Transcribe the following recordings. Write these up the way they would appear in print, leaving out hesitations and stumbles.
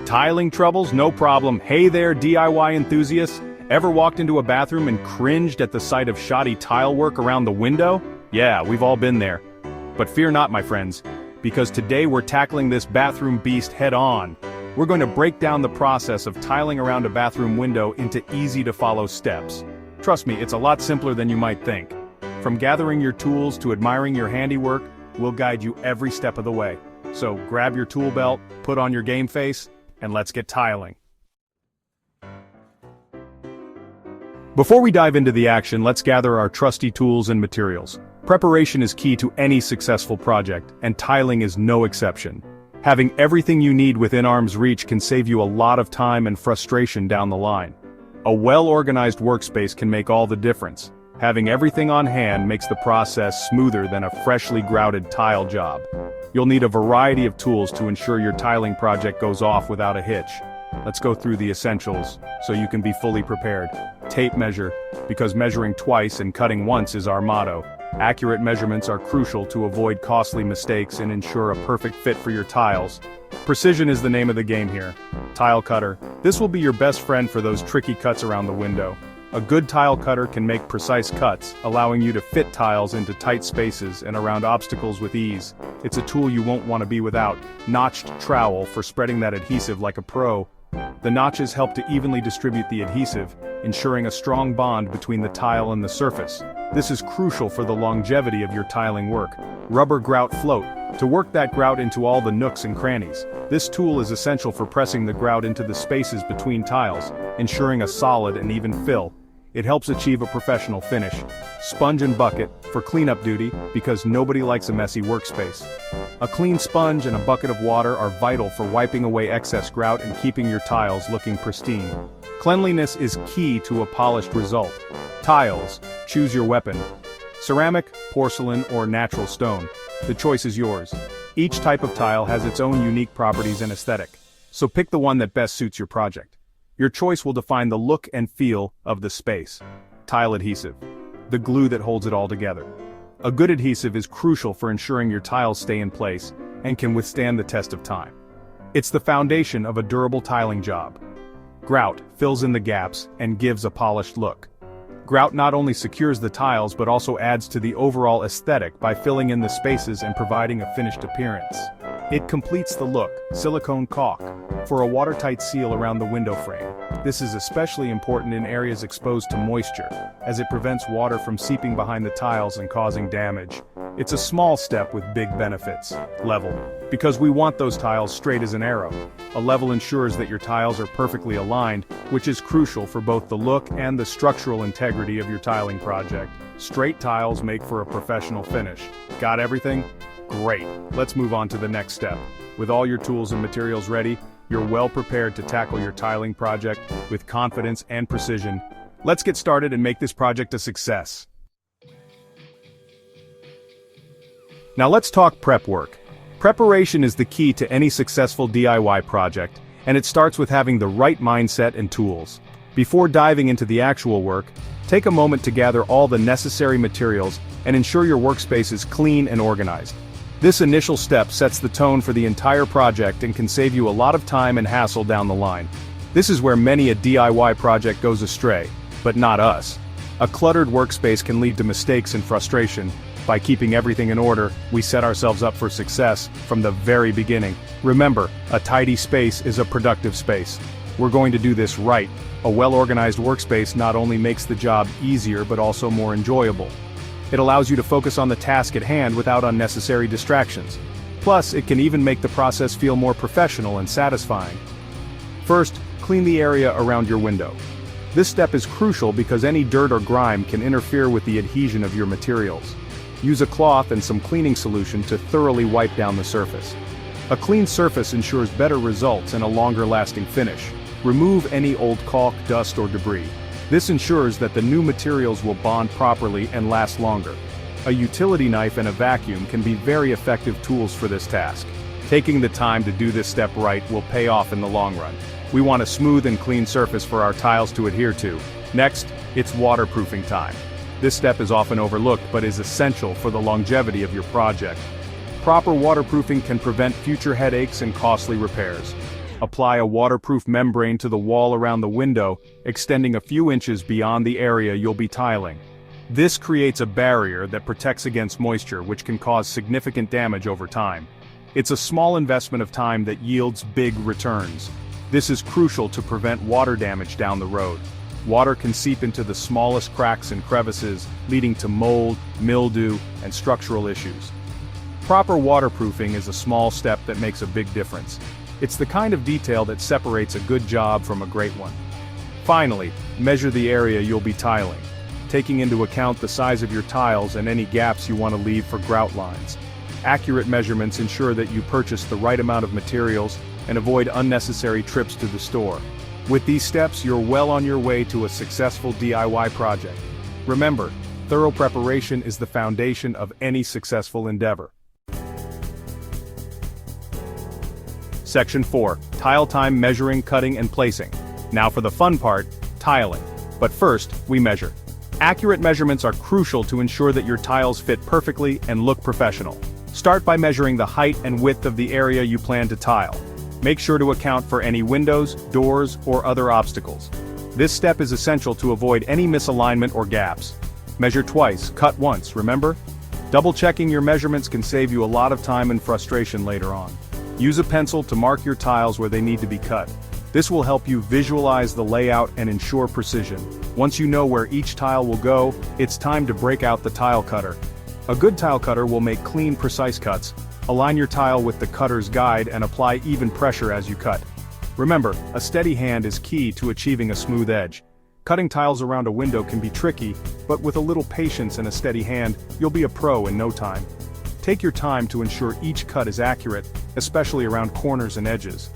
Tiling troubles? No problem. Hey there, DIY enthusiasts. Ever walked into a bathroom and cringed at the sight of shoddy tile work around the window? Yeah, we've all been there. But fear not, my friends, because today we're tackling this bathroom beast head-on. We're going to break down the process of tiling around a bathroom window into easy-to-follow steps. Trust me, it's a lot simpler than you might think. From gathering your tools to admiring your handiwork, we'll guide you every step of the way. So grab your tool belt, put on your game face, and let's get tiling. Before we dive into the action, let's gather our trusty tools and materials. Preparation is key to any successful project, and tiling is no exception. Having everything you need within arm's reach can save you a lot of time and frustration down the line. A well-organized workspace can make all the difference. Having everything on hand makes the process smoother than a freshly grouted tile job. You'll need a variety of tools to ensure your tiling project goes off without a hitch. Let's go through the essentials, so you can be fully prepared. Tape measure, because measuring twice and cutting once is our motto. Accurate measurements are crucial to avoid costly mistakes and ensure a perfect fit for your tiles. Precision is the name of the game here. Tile cutter. This will be your best friend for those tricky cuts around the window. A good tile cutter can make precise cuts, allowing you to fit tiles into tight spaces and around obstacles with ease. It's a tool you won't want to be without. Notched trowel for spreading that adhesive like a pro. The notches help to evenly distribute the adhesive, ensuring a strong bond between the tile and the surface. This is crucial for the longevity of your tiling work. Rubber grout float, to work that grout into all the nooks and crannies. This tool is essential for pressing the grout into the spaces between tiles, ensuring a solid and even fill. It helps achieve a professional finish. Sponge and bucket, for cleanup duty, because nobody likes a messy workspace. A clean sponge and a bucket of water are vital for wiping away excess grout and keeping your tiles looking pristine. Cleanliness is key to a polished result. Tiles, choose your weapon. Ceramic, porcelain, or natural stone. The choice is yours. Each type of tile has its own unique properties and aesthetic, so pick the one that best suits your project. Your choice will define the look and feel of the space. Tile adhesive, the glue that holds it all together. A good adhesive is crucial for ensuring your tiles stay in place and can withstand the test of time. It's the foundation of a durable tiling job. Grout fills in the gaps and gives a polished look. Grout not only secures the tiles but also adds to the overall aesthetic by filling in the spaces and providing a finished appearance. It completes the look. Silicone caulk, for a watertight seal around the window frame. This is especially important in areas exposed to moisture, as it prevents water from seeping behind the tiles and causing damage. It's a small step with big benefits. Level, because we want those tiles straight as an arrow. A level ensures that your tiles are perfectly aligned, which is crucial for both the look and the structural integrity of your tiling project. Straight tiles make for a professional finish. Got everything? Great. Let's move on to the next step. With all your tools and materials ready, you're well prepared to tackle your tiling project with confidence and precision. Let's get started and make this project a success. Now let's talk prep work. Preparation is the key to any successful DIY project, and it starts with having the right mindset and tools. Before diving into the actual work, take a moment to gather all the necessary materials and ensure your workspace is clean and organized. This initial step sets the tone for the entire project and can save you a lot of time and hassle down the line. This is where many a DIY project goes astray, but not us. A cluttered workspace can lead to mistakes and frustration. By keeping everything in order, we set ourselves up for success from the very beginning. Remember, a tidy space is a productive space. We're going to do this right. A well-organized workspace not only makes the job easier but also more enjoyable. It allows you to focus on the task at hand without unnecessary distractions. Plus, it can even make the process feel more professional and satisfying. First, clean the area around your window. This step is crucial because any dirt or grime can interfere with the adhesion of your materials. Use a cloth and some cleaning solution to thoroughly wipe down the surface. A clean surface ensures better results and a longer-lasting finish. Remove any old caulk, dust, or debris. This ensures that the new materials will bond properly and last longer. A utility knife and a vacuum can be very effective tools for this task. Taking the time to do this step right will pay off in the long run. We want a smooth and clean surface for our tiles to adhere to. Next, it's waterproofing time. This step is often overlooked but is essential for the longevity of your project. Proper waterproofing can prevent future headaches and costly repairs. apply a waterproof membrane to the wall around the window, extending a few inches beyond the area you'll be tiling. This creates a barrier that protects against moisture, which can cause significant damage over time. It's a small investment of time that yields big returns. This is crucial to prevent water damage down the road. Water can seep into the smallest cracks and crevices, leading to mold, mildew, and structural issues. Proper waterproofing is a small step that makes a big difference. It's the kind of detail that separates a good job from a great one. Finally, measure the area you'll be tiling, taking into account the size of your tiles and any gaps you want to leave for grout lines. Accurate measurements ensure that you purchase the right amount of materials and avoid unnecessary trips to the store. With these steps, you're well on your way to a successful DIY project. Remember, thorough preparation is the foundation of any successful endeavor. Section 4. Tile time: measuring, cutting, and placing. Now for the fun part, tiling. But first, we measure. Accurate measurements are crucial to ensure that your tiles fit perfectly and look professional. Start by measuring the height and width of the area you plan to tile. Make sure to account for any windows, doors, or other obstacles. This step is essential to avoid any misalignment or gaps. Measure twice, cut once, remember? Double-checking your measurements can save you a lot of time and frustration later on. Use a pencil to mark your tiles where they need to be cut. This will help you visualize the layout and ensure precision. Once you know where each tile will go, it's time to break out the tile cutter. A good tile cutter will make clean, precise cuts. Align your tile with the cutter's guide and apply even pressure as you cut. Remember, a steady hand is key to achieving a smooth edge. Cutting tiles around a window can be tricky, but with a little patience and a steady hand, you'll be a pro in no time. Take your time to ensure each cut is accurate, especially around corners and edges.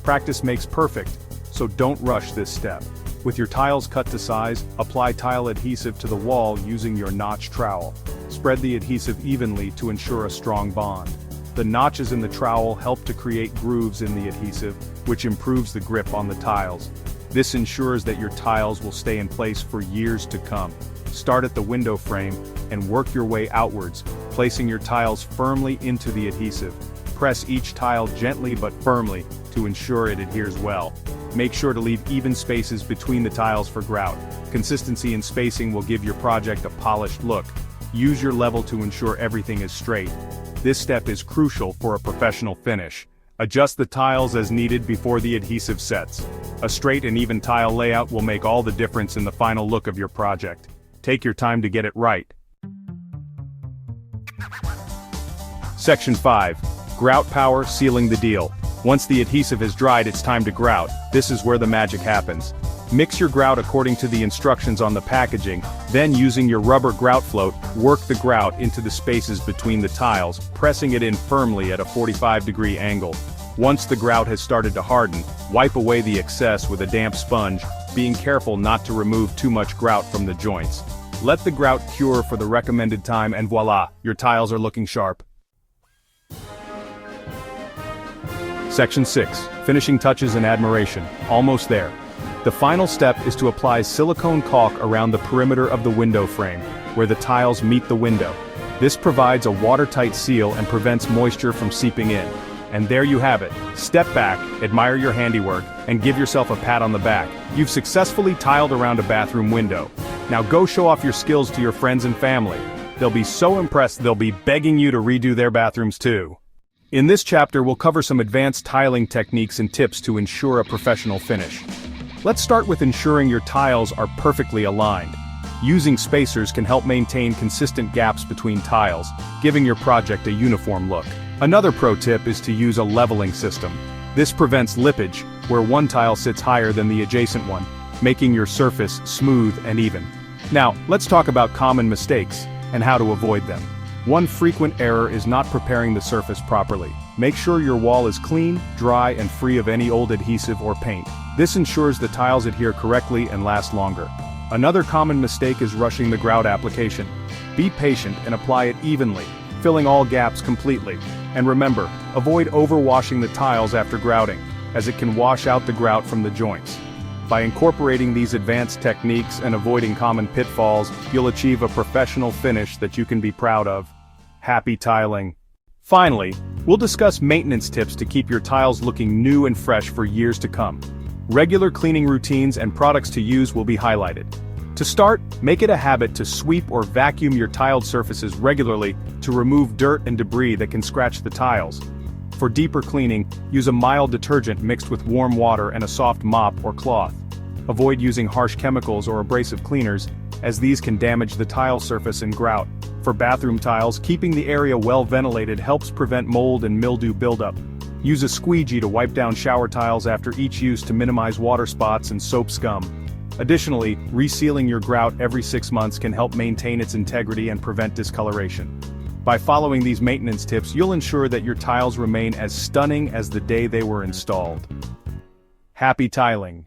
Practice makes perfect, so don't rush this step. With your tiles cut to size, apply tile adhesive to the wall using your notch trowel. Spread the adhesive evenly to ensure a strong bond. The notches in the trowel help to create grooves in the adhesive, which improves the grip on the tiles. This ensures that your tiles will stay in place for years to come. Start at the window frame and work your way outwards, placing your tiles firmly into the adhesive. Press each tile gently but firmly to ensure it adheres well. Make sure to leave even spaces between the tiles for grout. Consistency and spacing will give your project a polished look. Use your level to ensure everything is straight. This step is crucial for a professional finish. Adjust the tiles as needed before the adhesive sets. A straight and even tile layout will make all the difference in the final look of your project. Take your time to get it right. Section 5. Grout power: sealing the deal. Once the adhesive has dried, it's time to grout. This is where the magic happens. Mix your grout according to the instructions on the packaging, then using your rubber grout float, work the grout into the spaces between the tiles, pressing it in firmly at a 45-degree angle. Once the grout has started to harden, wipe away the excess with a damp sponge, being careful not to remove too much grout from the joints. Let the grout cure for the recommended time and voila, your tiles are looking sharp. Section 6. Finishing touches and admiration. Almost there. The final step is to apply silicone caulk around the perimeter of the window frame, where the tiles meet the window. This provides a watertight seal and prevents moisture from seeping in. And there you have it. Step back, admire your handiwork, and give yourself a pat on the back. You've successfully tiled around a bathroom window. Now go show off your skills to your friends and family. They'll be so impressed they'll be begging you to redo their bathrooms too. In this chapter, we'll cover some advanced tiling techniques and tips to ensure a professional finish. Let's start with ensuring your tiles are perfectly aligned. Using spacers can help maintain consistent gaps between tiles, giving your project a uniform look. Another pro tip is to use a leveling system. This prevents lippage, where one tile sits higher than the adjacent one, making your surface smooth and even. Now, let's talk about common mistakes and how to avoid them. One frequent error is not preparing the surface properly. Make sure your wall is clean, dry, and free of any old adhesive or paint. This ensures the tiles adhere correctly and last longer. Another common mistake is rushing the grout application. Be patient and apply it evenly, filling all gaps completely. And remember, avoid overwashing the tiles after grouting, as it can wash out the grout from the joints. By incorporating these advanced techniques and avoiding common pitfalls, you'll achieve a professional finish that you can be proud of. Happy tiling! Finally, we'll discuss maintenance tips to keep your tiles looking new and fresh for years to come. Regular cleaning routines and products to use will be highlighted. To start, make it a habit to sweep or vacuum your tiled surfaces regularly to remove dirt and debris that can scratch the tiles. For deeper cleaning, use a mild detergent mixed with warm water and a soft mop or cloth. Avoid using harsh chemicals or abrasive cleaners, as these can damage the tile surface and grout. For bathroom tiles, keeping the area well ventilated helps prevent mold and mildew buildup. Use a squeegee to wipe down shower tiles after each use to minimize water spots and soap scum. Additionally, resealing your grout every 6 months can help maintain its integrity and prevent discoloration. By following these maintenance tips, you'll ensure that your tiles remain as stunning as the day they were installed. Happy tiling!